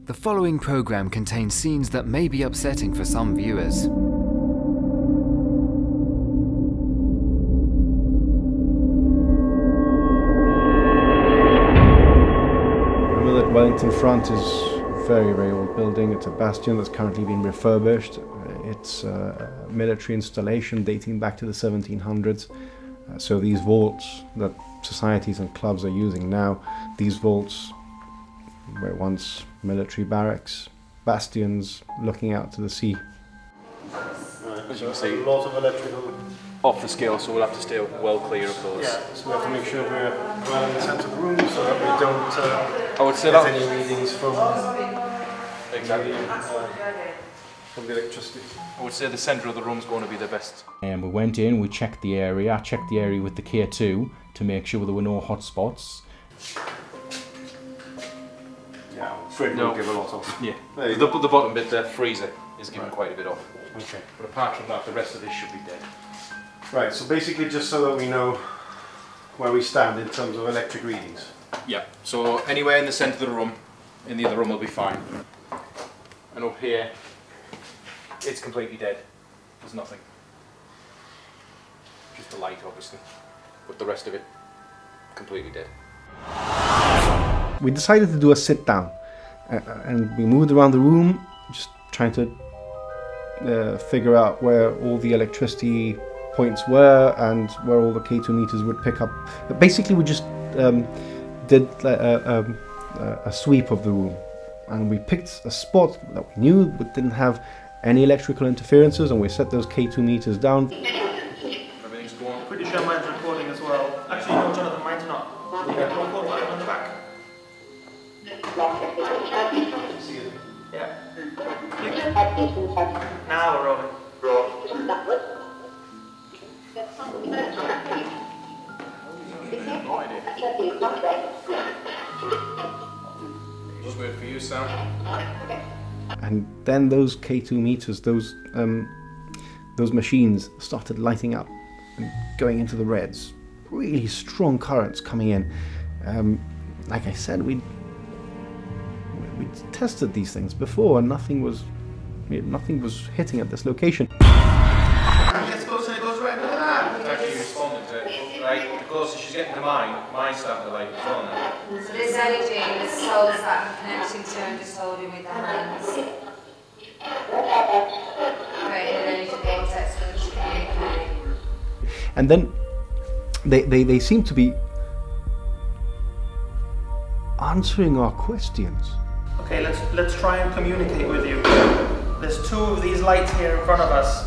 The following program contains scenes that may be upsetting for some viewers. Remember that Wellington front is a very, very old building. It's a bastion that's currently been refurbished. It's a military installation dating back to the 1700s. So these vaults that societies and clubs are using now, these vaults were once military barracks, bastions looking out to the sea. As you can see, a lot of electrical off the scale, so we'll have to stay well clear of those. Yeah, so we have to make sure we're well in the centre of the room so that we don't get any readings from from the electricity. I would say the centre of the room is going to be the best. And we went in, we checked the area. I checked the area with the K2 to make sure there were no hot spots. Yeah, I'm afraid we'll give a lot off. Yeah, the bottom bit there, freezer, is giving quite a bit off. Okay. But apart from that, the rest of this should be dead. Right, so basically just so that we know where we stand in terms of electric readings. Yeah, so anywhere in the centre of the room, in the other room will be fine. And up here, it's completely dead. There's nothing. Just the light, obviously. But the rest of it, completely dead. We decided to do a sit down. And we moved around the room, just trying to figure out where all the electricity points were and where all the K2 meters would pick up. But basically we just did a sweep of the room. And we picked a spot that we knew but didn't have any electrical interferences, and we set those K2 meters down. Everything's going. Pretty sure mine's recording as well. Actually, no, Jonathan, mine's not. Yeah, record mine on the back. Yeah. Now we're rolling. No idea. Just wait for you, Sam. And then those K2 meters, those machines started lighting up and going into the reds. Really strong currents coming in. Like I said, we tested these things before, and nothing was hitting at this location. It gets closer and it goes right. Look at that. It's actually responding to it. Right, the closer she's getting to mine's starting to light as well now. So this energy, this soul's that connection to and just holding with the hands. Creating an energy vortex for them to communicate. And then they seem to be answering our questions. Okay, let's try and communicate with you. There's two of these lights here in front of us.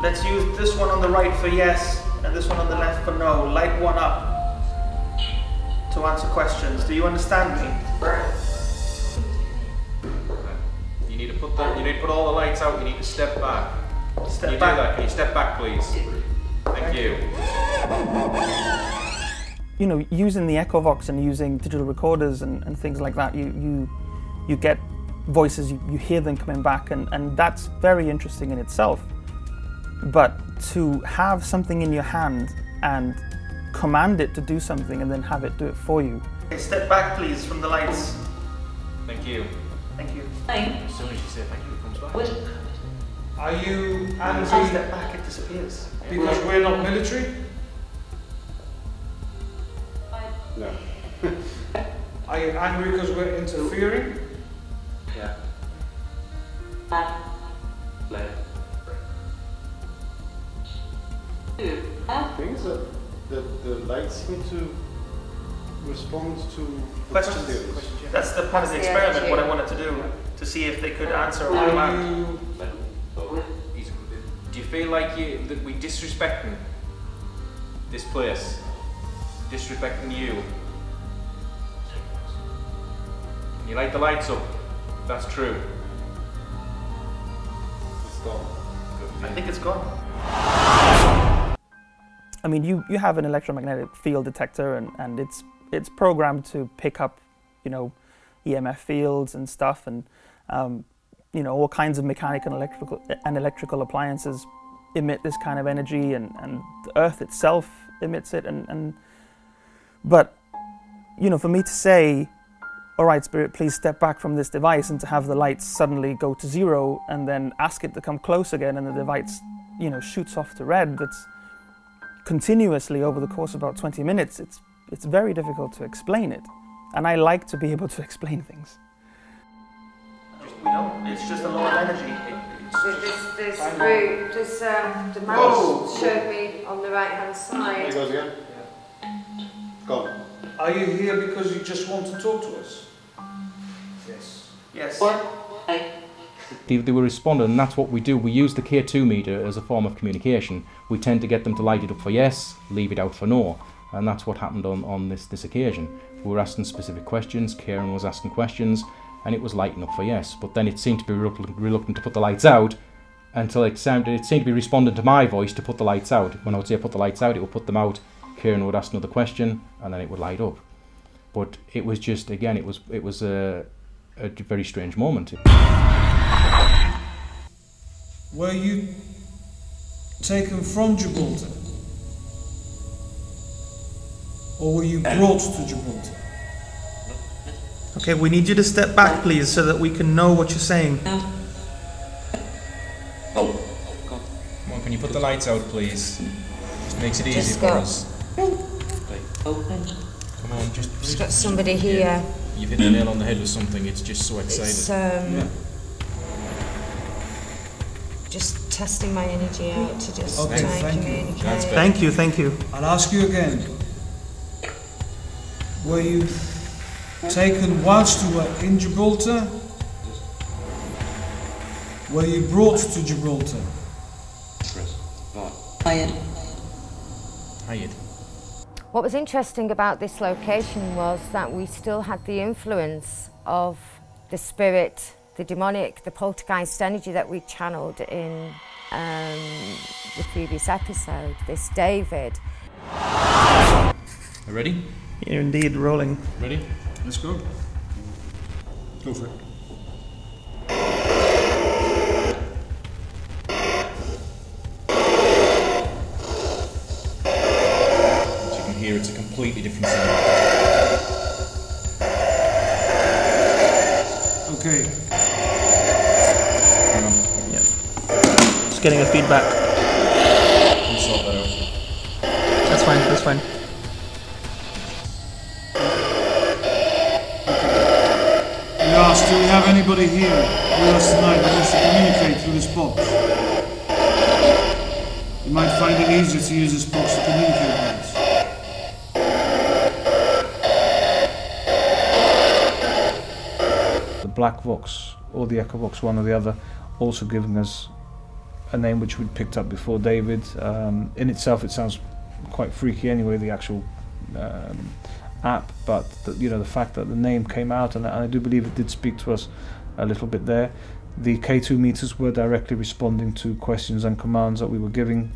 Let's use this one on the right for yes, and this one on the left for no. Light one up to answer questions. Do you understand me? You need to put all the lights out. You need to step back. Step back. Do that? Can you step back, please? Thank you. You know, using the Echovox and using digital recorders and things like that, you get voices, you hear them coming back, and that's very interesting in itself. But to have something in your hand and command it to do something and then have it do it for you. Okay, step back please from the lights. Thank you. Thank you. As soon as you say thank you, it comes back. Are you As you step back, it disappears. because we're not military? No. Are you angry because we're interfering? Yeah. Things that the lights seem to respond to Questions. That's the part of the experiment, what I wanted to do, to see if they could answer our command. Do you feel like that we disrespecting this place? Disrespecting you? You light the lights up. That's true. It's gone. I think it's gone. I mean, you have an electromagnetic field detector, and it's programmed to pick up, you know, EMF fields and stuff, and you know, all kinds of mechanical and electrical appliances emit this kind of energy, and the Earth itself emits it, but you know, for me to say all right, Spirit, please step back from this device, and to have the lights suddenly go to 0 and then ask it to come close again, and the device, you know, shoots off to red. That's continuously over the course of about 20 minutes. It's very difficult to explain it, and I like to be able to explain things. We don't. It's just a lot of energy. This route, the mouse showed me on the right-hand side. There he goes again. Yeah. Gone. Are you here because you just want to talk to us? Yes. Yes. They were responding, and that's what we do. We use the K2 meter as a form of communication. We tend to get them to light it up for yes, leave it out for no. And that's what happened on this occasion. We were asking specific questions, Karen was asking questions, and it was lighting up for yes. But then it seemed to be reluctant to put the lights out until it seemed to be responding to my voice to put the lights out. When I would say put the lights out, it would put them out. Karen would ask another question, and then it would light up. But it was just, again, it was a very strange moment. Were you taken from Gibraltar? Or were you brought to Gibraltar? Okay, we need you to step back, please, so that we can know what you're saying. Come on, can you put the lights out, please? Just makes it easy for us. Come on, Just got somebody here. You've hit the nail on the head with something, it's just so exciting. It's, just testing my energy out to just try and communicate. Thank you. I'll ask you again. Were you taken whilst you were in Gibraltar? Were you brought to Gibraltar? Hired. What was interesting about this location was that we still had the influence of the spirit, the demonic, the poltergeist energy that we channeled in the previous episode, this David. Are you ready? You're indeed rolling. Ready? Let's go. Go for it. As you can hear, it's a completely different sound. Okay. Hang on. Yeah. Just getting a feedback. We'll sort that out. That's fine. We asked, do we have anybody here with us tonight who wants to communicate through this box? You might find it easier to use this box to communicate with us. The Black Vox, or the Echo Vox, one or the other, also giving us a name which we'd picked up before, David. In itself, it sounds quite freaky anyway, the actual app, but the fact that the name came out, and I do believe it did speak to us a little bit there. The K2 meters were directly responding to questions and commands that we were giving.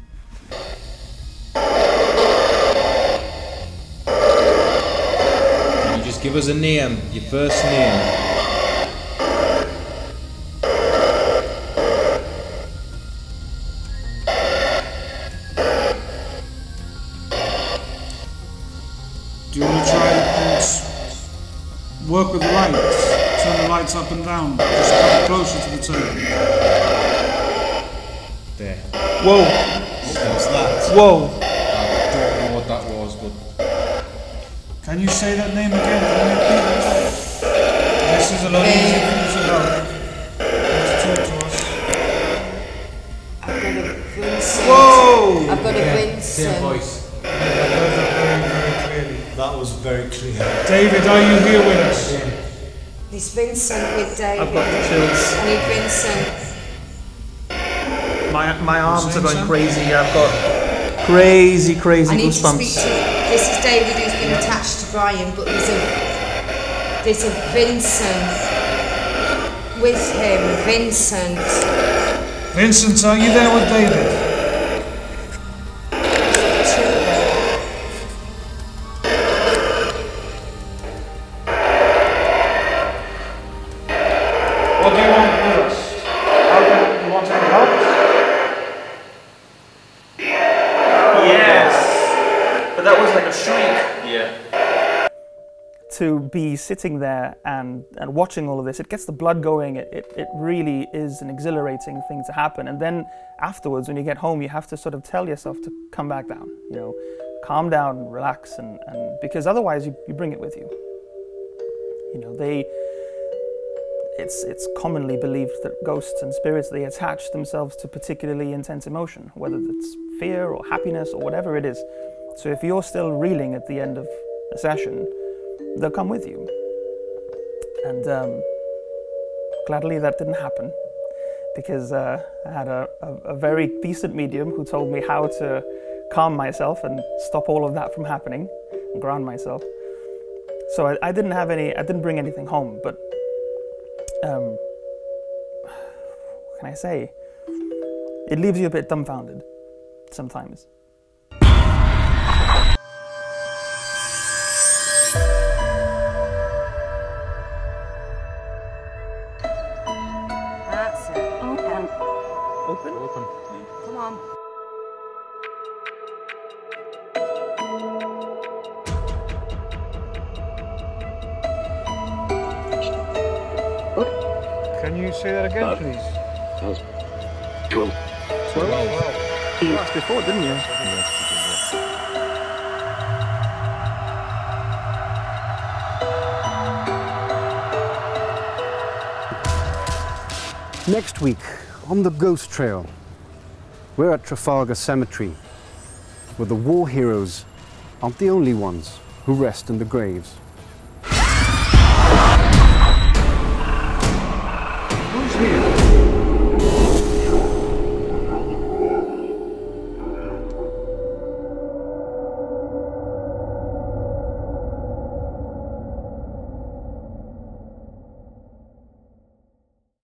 Can you just give us a name, your first name? Do you want to try and work with the lights? Turn the lights up and down. Just come closer to the table. There. Whoa. What's that? Whoa. I don't know what that was, but... Can you say that name again? Can you repeat it? This is a lot easier for you to know. Let's talk to us. I've got a Vincent. Whoa. I've got a Vincent. Same voice. I heard that very clearly. That was very clear. David, are you here with us? This Vincent with David. I've got the chills. I need Vincent. My arms are going crazy. I've got crazy I need to speak goosebumps. to. This is David who's been attached to Brian, but there's a Vincent with him. Vincent. Vincent, are you there with David? What do you want with us? Do you want any help? Yes. But that was like a shriek. Yeah. To be sitting there and watching all of this, it gets the blood going. It really is an exhilarating thing to happen. And then afterwards, when you get home, you have to sort of tell yourself to come back down, you know, calm down, relax, and because otherwise you bring it with you. You know, it's commonly believed that ghosts and spirits, they attach themselves to particularly intense emotion, whether it's fear or happiness or whatever it is. So if you're still reeling at the end of a session, they'll come with you. And gladly that didn't happen, because I had a very decent medium who told me how to calm myself and stop all of that from happening and ground myself. So I didn't bring anything home, but what can I say? It leaves you a bit dumbfounded sometimes. That's it. Open. Open? Open. Come on. Can you say that again, please? 12? You asked before, didn't you? Next week, on the Ghost Trail, we're at Trafalgar Cemetery, where the war heroes aren't the only ones who rest in the graves.